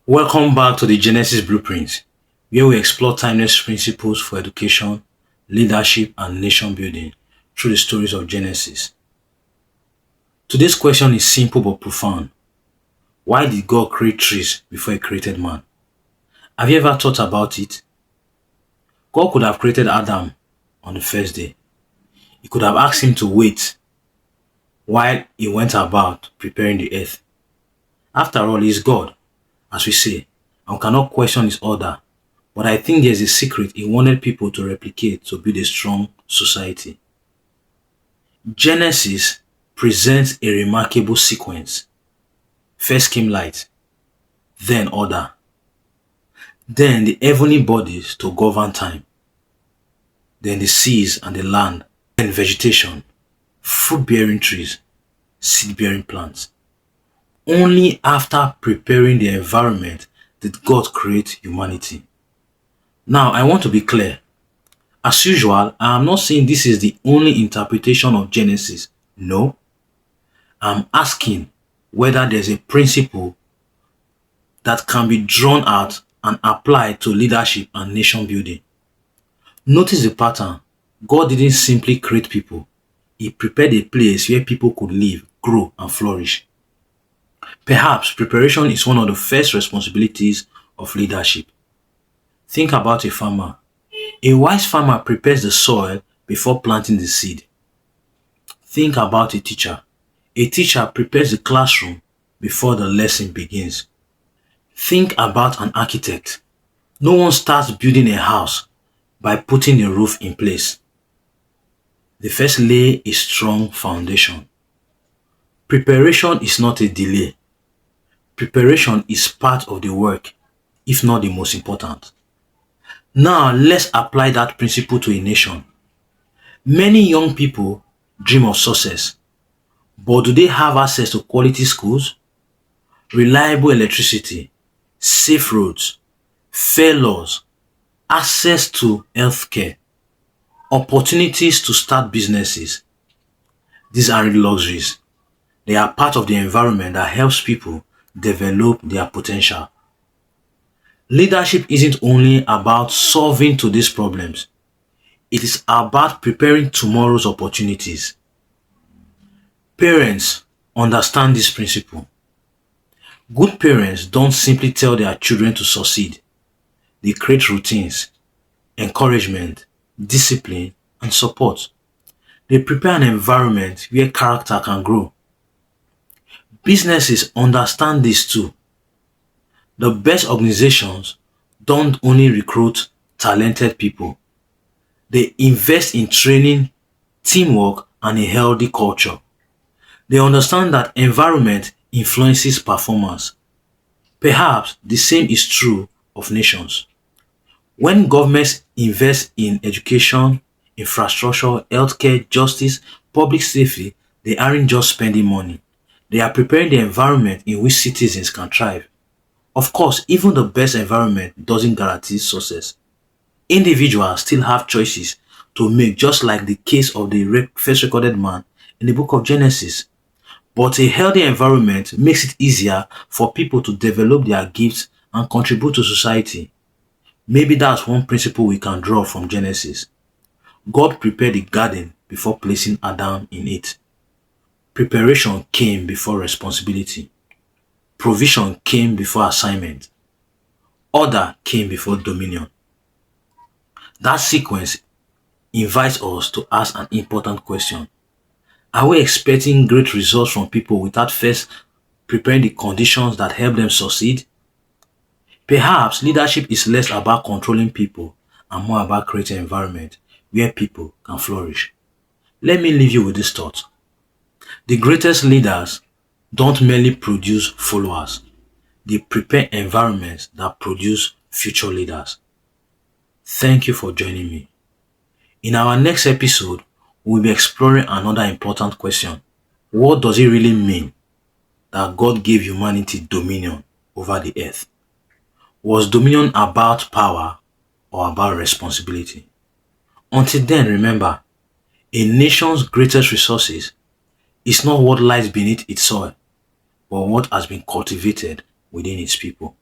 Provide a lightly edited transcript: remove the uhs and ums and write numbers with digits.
Welcome back to the Genesis Blueprint, where we explore timeless principles for education, leadership, and nation building through the stories of Genesis. Today's question is simple but profound. Why did God create trees before He created man? Have you ever thought about it? God could have created Adam on the first day. He could have asked him to wait while he went about preparing the earth. After all, He is God, as we say, and we cannot question His order. But I think there's a secret He wanted people to replicate to build a strong society. Genesis presents a remarkable sequence. First came light, then order, then the heavenly bodies to govern time, then the seas and the land, then vegetation, fruit-bearing trees, seed-bearing plants. Only after preparing the environment did God create humanity. Now, I want to be clear. As usual, I am not saying this is the only interpretation of Genesis. No. I'm asking whether there's a principle that can be drawn out and applied to leadership and nation building. Notice the pattern. God didn't simply create people. He prepared a place where people could live, grow, and flourish. Perhaps preparation is one of the first responsibilities of leadership. Think about a farmer. A wise farmer prepares the soil before planting the seed. Think about a teacher. A teacher prepares the classroom before the lesson begins. Think about an architect. No one starts building a house by putting the roof in place. They first lay a strong foundation. Preparation is not a delay. Preparation is part of the work, if not the most important. Now, let's apply that principle to a nation. Many young people dream of success, but do they have access to quality schools, reliable electricity, safe roads, fair laws, access to healthcare, opportunities to start businesses? These aren't luxuries. They are part of the environment that helps people develop their potential. Leadership isn't only about solving today's problems. It is about preparing tomorrow's opportunities. Parents understand this principle. Good parents don't simply tell their children to succeed. They create routines, encouragement, discipline, and support. They prepare an environment where character can grow. Businesses understand this too. The best organizations don't only recruit talented people. They invest in training, teamwork, and a healthy culture. They understand that environment influences performance. Perhaps the same is true of nations. When governments invest in education, infrastructure, healthcare, justice, public safety, they aren't just spending money. They are preparing the environment in which citizens can thrive. Of course, even the best environment doesn't guarantee success. Individuals still have choices to make, just like the case of the first recorded man in the book of Genesis. But a healthy environment makes it easier for people to develop their gifts and contribute to society. Maybe that's one principle we can draw from Genesis. God prepared the garden before placing Adam in it. Preparation came before responsibility. Provision came before assignment. Order came before dominion. That sequence invites us to ask an important question. Are we expecting great results from people without first preparing the conditions that help them succeed? Perhaps leadership is less about controlling people and more about creating an environment where people can flourish. Let me leave you with this thought. The greatest leaders don't merely produce followers. They prepare environments that produce future leaders. Thank you for joining me. In our next episode, we'll be exploring another important question. What does it really mean that God gave humanity dominion over the earth? Was dominion about power or about responsibility? Until then, remember, a nation's greatest resources is not what lies beneath its soil, but what has been cultivated within its people.